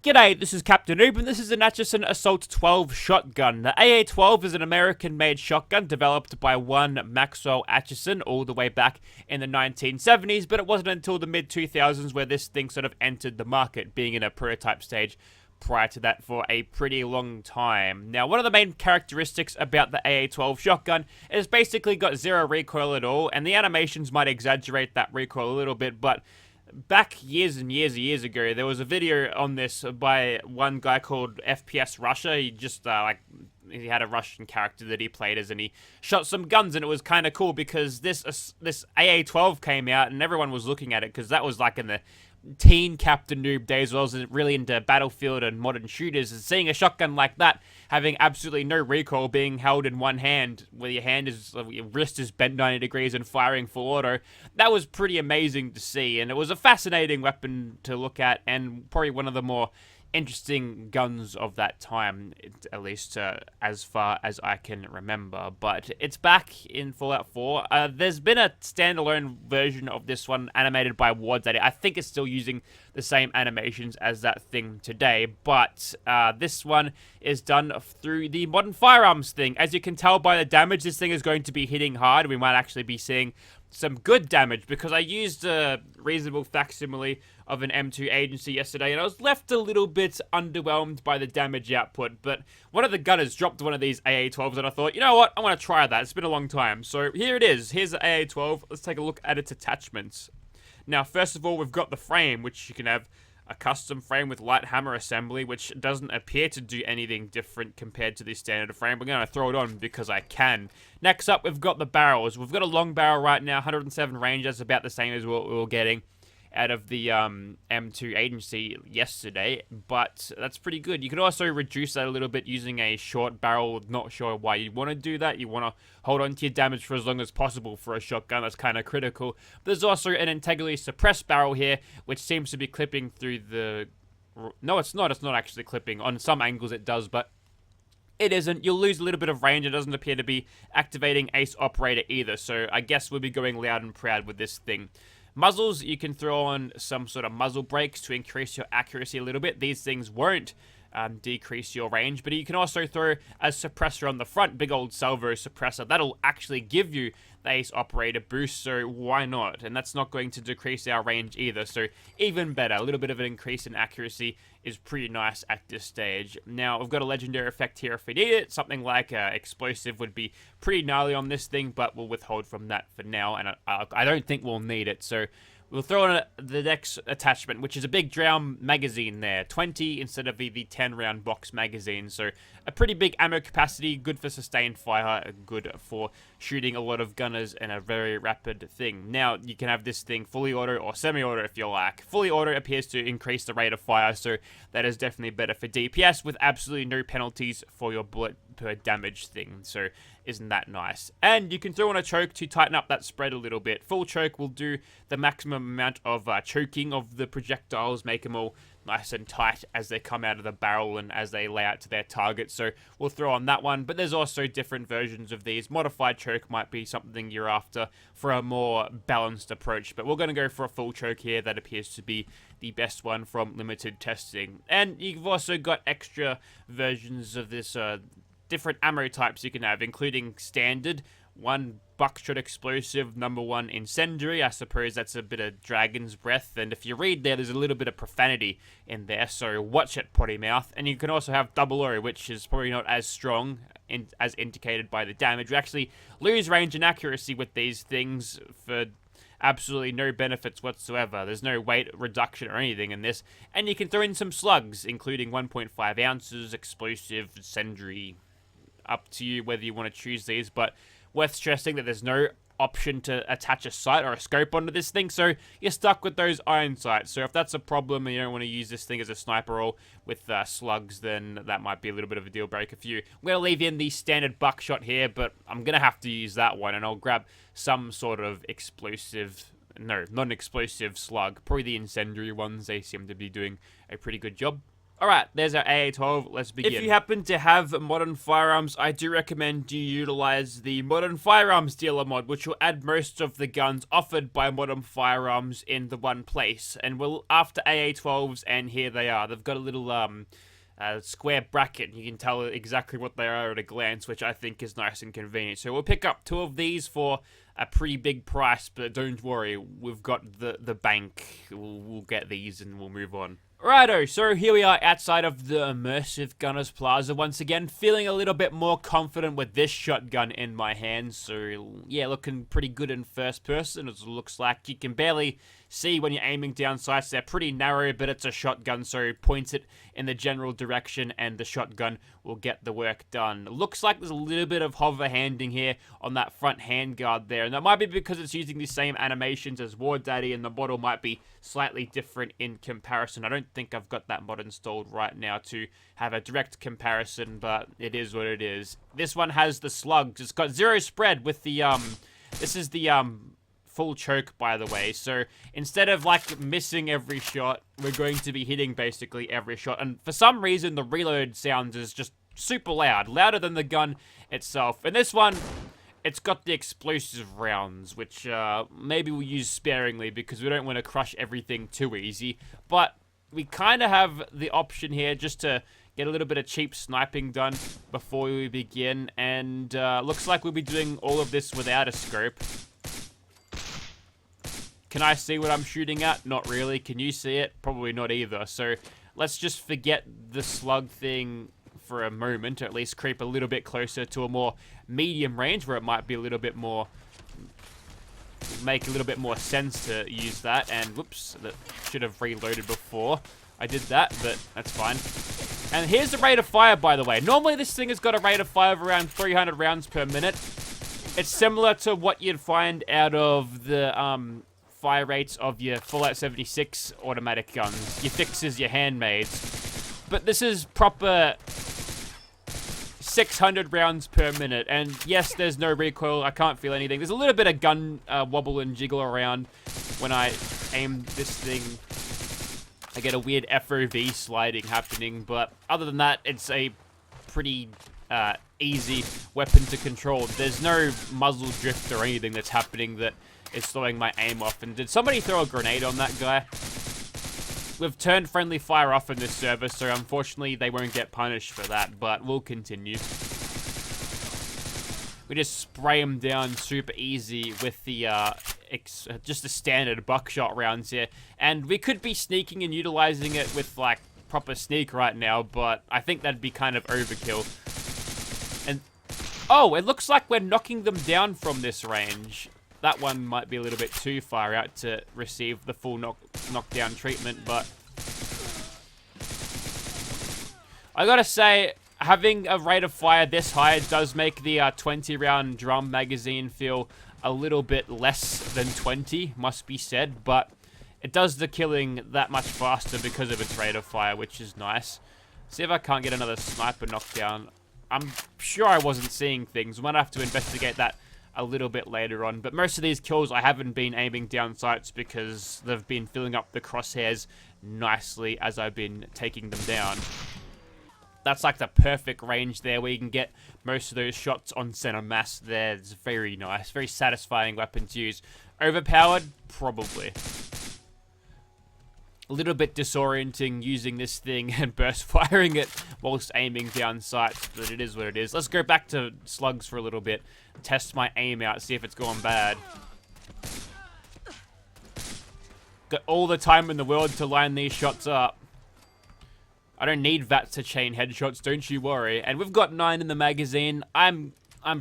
G'day, this is Captainoob, and this is an Atchisson Assault 12 shotgun. The AA-12 is an American-made shotgun developed by one Maxwell Atchisson all the way back in the 1970s, but it wasn't until the mid-2000s where this thing sort of entered the market, being in a prototype stage prior to that for a pretty long time. Now, one of the main characteristics about the AA-12 shotgun is basically got zero recoil at all, and the animations might exaggerate that recoil a little bit, but back years and years ago, there was a video on this by one guy called FPS Russia. He just, he had a Russian character that he played as, and he shot some guns, and it was kind of cool because this AA-12 came out, and everyone was looking at it, because that was like in the teen Captainoob days, where I was really into Battlefield and modern shooters, and seeing a shotgun like that, having absolutely no recoil, being held in one hand, where your wrist is bent 90 degrees and firing full auto, that was pretty amazing to see, and it was a fascinating weapon to look at, and probably one of the more interesting guns of that time, at least as far as I can remember. But it's back in Fallout 4. There's been a standalone version of this one animated by Ward's. I think it's still using the same animations as that thing today, but this one is done through the modern firearms thing. As you can tell by the damage, this thing is going to be hitting hard. We might actually be seeing some good damage, because I used a reasonable facsimile of an M2 agency yesterday, and I was left a little bit underwhelmed by the damage output. But one of the gunners dropped one of these AA-12s, and I thought, you know what, I want to try that. It's been a long time. So here it is. Here's the AA-12. Let's take a look at its attachments. Now, first of all, we've got the frame, which you can have a custom frame with light hammer assembly, which doesn't appear to do anything different compared to the standard frame. We're going to throw it on because I can. Next up, we've got the barrels. We've got a long barrel right now, 107 range. That's about the same as what we were getting out of the M2 agency yesterday, but that's pretty good. You can also reduce that a little bit using a short barrel. Not sure why you want to do that. You want to hold on to your damage for as long as possible for a shotgun. That's kind of critical. There's also an integrally suppressed barrel here, which seems to be clipping through the... No, it's not. It's not actually clipping. On some angles it does, but it isn't. You'll lose a little bit of range. It doesn't appear to be activating Ace Operator either, so I guess we'll be going loud and proud with this thing. Muzzles, you can throw on some sort of muzzle brakes to increase your accuracy a little bit. These things won't decrease your range, but you can also throw a suppressor on the front, big old salvo suppressor. That'll actually give you the Ace Operator boost, so why not? And that's not going to decrease our range either, so even better. A little bit of an increase in accuracy is pretty nice at this stage. Now, we've got a legendary effect here if we need it. Something like explosive would be pretty gnarly on this thing, but we'll withhold from that for now, and I don't think we'll need it, so we'll throw in the next attachment, which is a big drum magazine there. 20 instead of the 10-round box magazine. So a pretty big ammo capacity, good for sustained fire, good for shooting a lot of gunners in a very rapid thing. Now, you can have this thing fully auto or semi-auto if you like. Fully auto appears to increase the rate of fire, so that is definitely better for DPS with absolutely no penalties for your bullet per damage thing. So isn't that nice? And you can throw on a choke to tighten up that spread a little bit. Full choke will do the maximum amount of choking of the projectiles, make them all nice and tight as they come out of the barrel and as they lay out to their target. So we'll throw on that one, but there's also different versions of these. Modified choke might be something you're after for a more balanced approach, but we're going to go for a full choke here. That appears to be the best one from limited testing. And you've also got extra versions of this different ammo types you can have, including standard, one buckshot explosive, number one incendiary. I suppose that's a bit of dragon's breath, and if you read there's a little bit of profanity in there, so watch it, potty mouth. And you can also have double O, which is probably not as strong as indicated by the damage. We actually lose range and accuracy with these things for absolutely no benefits whatsoever. There's no weight reduction or anything in this, and you can throw in some slugs, including 1.5 ounces, explosive, incendiary. Up to you whether you want to choose these, but worth stressing that there's no option to attach a sight or a scope onto this thing, so you're stuck with those iron sights. So if that's a problem and you don't want to use this thing as a sniper or with slugs, then that might be a little bit of a deal breaker for you. I'm going to leave in the standard buckshot here, but I'm going to have to use that one, and I'll grab some sort of explosive, no, non-explosive slug. Probably the incendiary ones. They seem to be doing a pretty good job. Alright, there's our AA-12, let's begin. If you happen to have modern firearms, I do recommend you utilize the modern firearms dealer mod, which will add most of the guns offered by modern firearms in the one place. And we'll, after AA-12s, and here they are. They've got a little, square bracket. You can tell exactly what they are at a glance, which I think is nice and convenient. So we'll pick up 2 of these for a pretty big price, but don't worry, we've got the bank. We'll get these and we'll move on. Righto, so here we are outside of the Immersive Gunners Plaza once again, feeling a little bit more confident with this shotgun in my hands. So yeah, looking pretty good in first person, as it looks like. You can barely see when you're aiming down sights. They're pretty narrow, but it's a shotgun, so point it in the general direction and the shotgun will get the work done. Looks like there's a little bit of hover handing here on that front handguard there, and that might be because it's using the same animations as War Daddy, and the model might be slightly different in comparison. I don't think I've got that mod installed right now to have a direct comparison, but it is what it is. This one has the slugs. It's got 0 spread with the, this is the, full choke, by the way. So instead of like missing every shot, we're going to be hitting basically every shot. And for some reason, the reload sounds is just super loud, louder than the gun itself. And this one, it's got the explosive rounds, which maybe we'll use sparingly because we don't want to crush everything too easy. But we kind of have the option here just to get a little bit of cheap sniping done before we begin. And looks like we'll be doing all of this without a scope. Can I see what I'm shooting at? Not really. Can you see it? Probably not either. So let's just forget the slug thing for a moment, or at least creep a little bit closer to a more medium range where it might be a little bit more, make a little bit more sense to use that. And whoops, that should have reloaded before I did that, but that's fine. And here's the rate of fire, by the way. Normally this thing has got a rate of fire of around 300 rounds per minute. It's similar to what you'd find out of the fire rates of your Fallout 76 automatic guns, your fixes, your handmaids. But this is proper 600 rounds per minute, and yes, there's no recoil. I can't feel anything. There's a little bit of gun wobble and jiggle around when I aim this thing. I get a weird FOV sliding happening, but other than that, it's a pretty easy weapon to control. There's no muzzle drift or anything that's happening that is throwing my aim off. And did somebody throw a grenade on that guy? We've turned friendly fire off in this server, so unfortunately they won't get punished for that, but we'll continue. We just spray them down super easy with the just the standard buckshot rounds here. And we could be sneaking and utilizing it with like proper sneak right now, but I think that'd be kind of overkill. And oh, it looks like we're knocking them down from this range. That one might be a little bit too far out to receive the full knockdown treatment, but I gotta say, having a rate of fire this high does make the 20-round drum magazine feel a little bit less than 20, must be said, but it does the killing that much faster because of its rate of fire, which is nice. See if I can't get another sniper knockdown. I'm sure I wasn't seeing things. We might have to investigate that a little bit later on, but most of these kills I haven't been aiming down sights because they've been filling up the crosshairs nicely as I've been taking them down. That's like the perfect range there where you can get most of those shots on center mass there. It's very nice, very satisfying weapon to use. Overpowered? Probably. A little bit disorienting using this thing and burst firing it whilst aiming down sights, but it is what it is. Let's go back to slugs for a little bit, test my aim out, see if it's going bad. Got all the time in the world to line these shots up. I don't need VATs to chain headshots, don't you worry. And we've got 9 in the magazine. I'm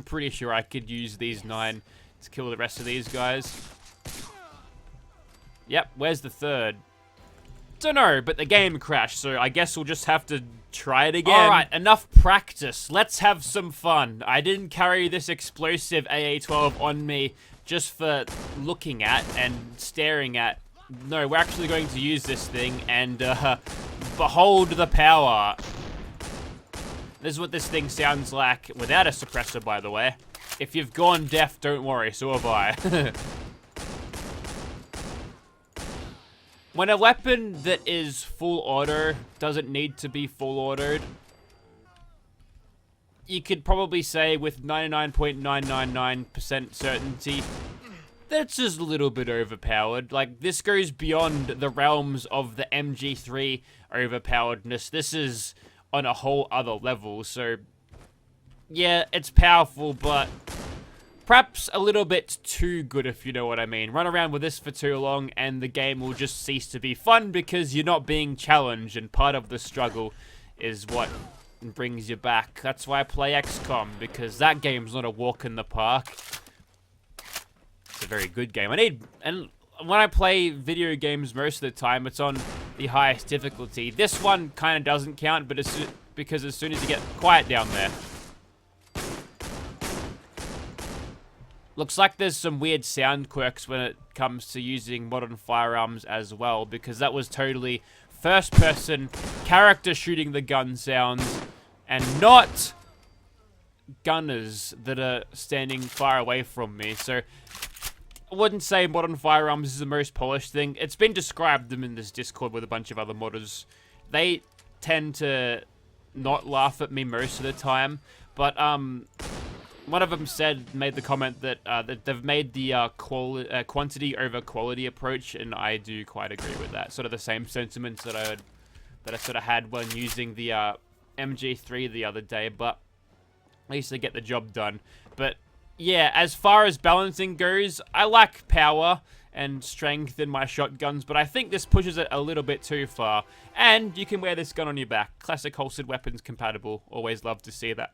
pretty sure I could use these 9 to kill the rest of these guys. Yep, where's the third? Don't know, but the game crashed, so I guess we'll just have to try it again. Alright, enough practice. Let's have some fun. I didn't carry this explosive AA-12 on me just for looking at and staring at. No, we're actually going to use this thing and behold the power. This is what this thing sounds like without a suppressor, by the way. If you've gone deaf, don't worry, so have I. When a weapon that is full auto doesn't need to be full autoed, you could probably say with 99.999% certainty that's just a little bit overpowered. Like, this goes beyond the realms of the MG3 overpoweredness. This is on a whole other level, so yeah, it's powerful, but perhaps a little bit too good, if you know what I mean. Run around with this for too long and the game will just cease to be fun because you're not being challenged, and part of the struggle is what brings you back. That's why I play XCOM, because that game's not a walk in the park. It's a very good game. And when I play video games most of the time, it's on the highest difficulty. This one kind of doesn't count, but because as soon as you get quiet down there. Looks like there's some weird sound quirks when it comes to using modern firearms as well, because that was totally first-person character shooting the gun sounds, and not gunners that are standing far away from me. So I wouldn't say modern firearms is the most polished thing. It's been described them in this Discord with a bunch of other modders. They tend to not laugh at me most of the time, but one of them made the comment that that they've made the quantity over quality approach, and I do quite agree with that. Sort of the same sentiments that I sort of had when using the MG3 the other day, but at least they get the job done. But yeah, as far as balancing goes, I like power and strength in my shotguns, but I think this pushes it a little bit too far. And you can wear this gun on your back. Classic holstered weapons compatible. Always love to see that.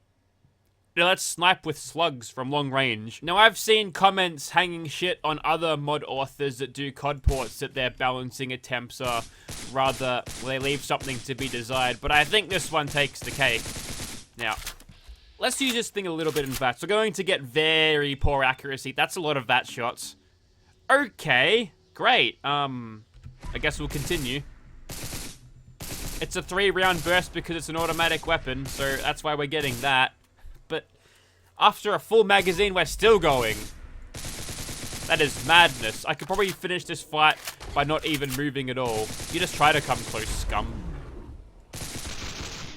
Now let's snipe with slugs from long range. Now I've seen comments hanging shit on other mod authors that do COD ports that their balancing attempts are rather, well, they leave something to be desired, but I think this one takes the cake. Now, let's use this thing a little bit in VATS. We're going to get very poor accuracy. That's a lot of VATS shots. Okay, great. I guess we'll continue. It's a 3-round burst because it's an automatic weapon, so that's why we're getting that. But after a full magazine, we're still going. That is madness. I could probably finish this fight by not even moving at all. You just try to come close, scum.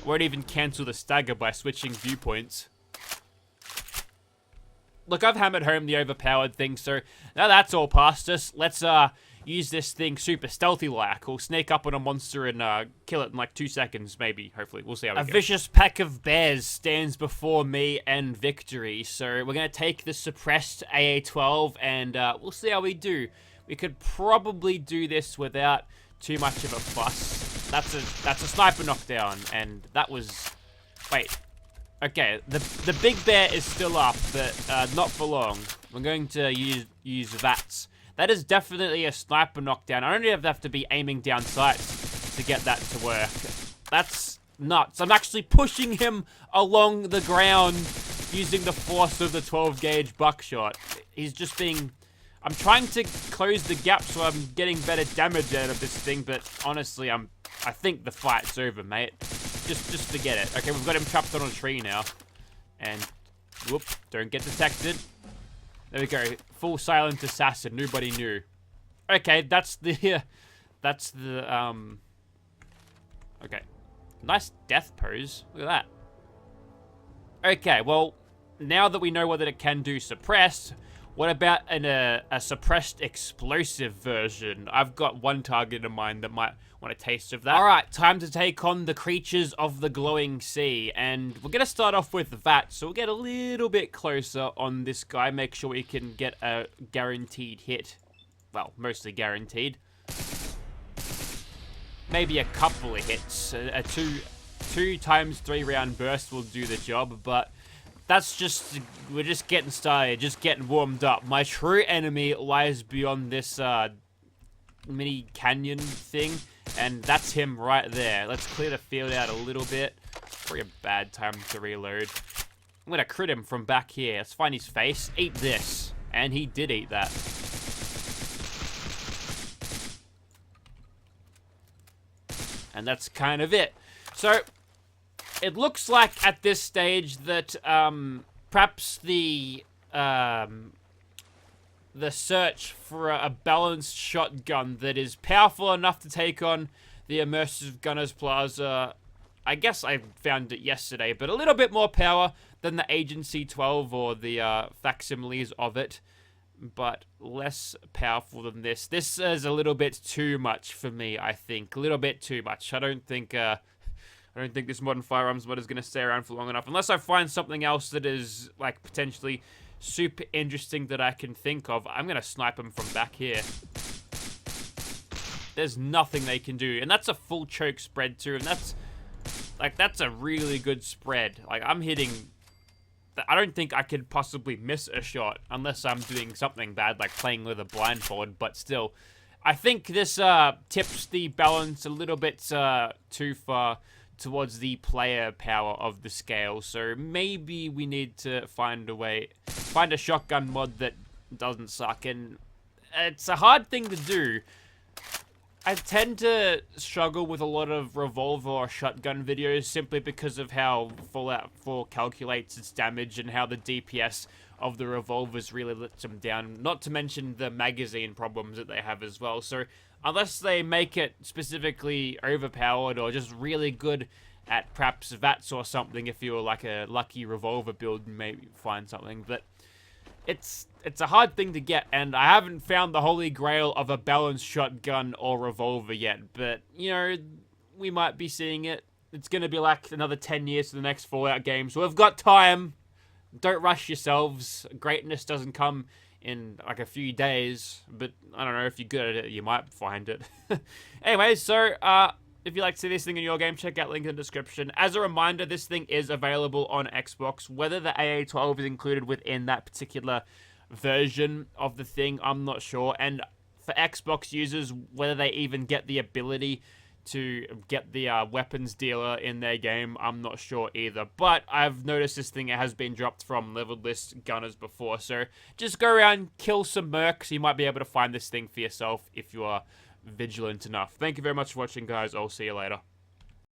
Won't even cancel the stagger by switching viewpoints. Look, I've hammered home the overpowered thing, so now that's all past us. Let's use this thing super stealthy-like. We'll sneak up on a monster and kill it in like 2 seconds, maybe. Hopefully, we'll see how we go. A vicious pack of bears stands before me and victory. So we're gonna take the suppressed AA-12 and we'll see how we do. We could probably do this without too much of a fuss. That's a sniper knockdown, and that was. Wait. Okay, the big bear is still up, but not for long. We're going to use VATS. That is definitely a sniper knockdown. I don't even have to be aiming down sights to get that to work. That's nuts. I'm actually pushing him along the ground using the force of the 12-gauge buckshot. He's just being. I'm trying to close the gap so I'm getting better damage out of this thing, but honestly, I think the fight's over, mate. Just forget it. Okay, we've got him trapped on a tree now. And, whoop, don't get detected. There we go. Full silent assassin. Nobody knew. Okay, that's the, okay. Nice death pose. Look at that. Okay, well, now that we know what it can do suppressed, what about a suppressed explosive version? I've got one target in mind that might want a taste of that. Alright, time to take on the creatures of the glowing sea. And we're going to start off with that, so we'll get a little bit closer on this guy. Make sure we can get a guaranteed hit. Well, mostly guaranteed. Maybe a couple of hits. A 2 times 3 round burst will do the job, but that's just, we're just getting started, just getting warmed up. My true enemy lies beyond this mini canyon thing, and that's him right there. Let's clear the field out a little bit. Probably a bad time to reload. I'm gonna crit him from back here. Let's find his face. Eat this. And he did eat that. And that's kind of it. So it looks like at this stage that perhaps the the search for a balanced shotgun that is powerful enough to take on the Immersive Gunners Plaza. I guess I found it yesterday, but a little bit more power than the Agency 12 or the facsimiles of it, but less powerful than this. This is a little bit too much for me, I think. A little bit too much. I don't think this modern firearms mod is going to stay around for long enough, unless I find something else that is, like, potentially super interesting that I can think of. I'm going to snipe them from back here. There's nothing they can do, and that's a full choke spread too, and that's a really good spread. Like, I'm hitting... I don't think I could possibly miss a shot unless I'm doing something bad, like playing with a blindfold, but still. I think this tips the balance a little bit too far towards the player power of the scale, so maybe we need to find a shotgun mod that doesn't suck, and it's a hard thing to do. I tend to struggle with a lot of revolver or shotgun videos simply because of how Fallout 4 calculates its damage and how the DPS of the revolvers really lets them down, not to mention the magazine problems that they have as well. So unless they make it specifically overpowered or just really good at perhaps VATS or something, if you're like a lucky revolver build, you may find something, but it's a hard thing to get, and I haven't found the holy grail of a balanced shotgun or revolver yet, but, you know, we might be seeing it. It's going to be like another 10 years to the next Fallout game, so we've got time. Don't rush yourselves. Greatness doesn't come in, like, a few days, but I don't know, if you're good at it, you might find it. Anyway, so, if you'd like to see this thing in your game, check out link in the description. As a reminder, this thing is available on Xbox. Whether the AA-12 is included within that particular version of the thing, I'm not sure. And for Xbox users, whether they even get the ability to get the weapons dealer in their game, I'm not sure either. But I've noticed this thing has been dropped from leveled list gunners before. So just go around, kill some mercs. You might be able to find this thing for yourself if you are vigilant enough. Thank you very much for watching, guys. I'll see you later.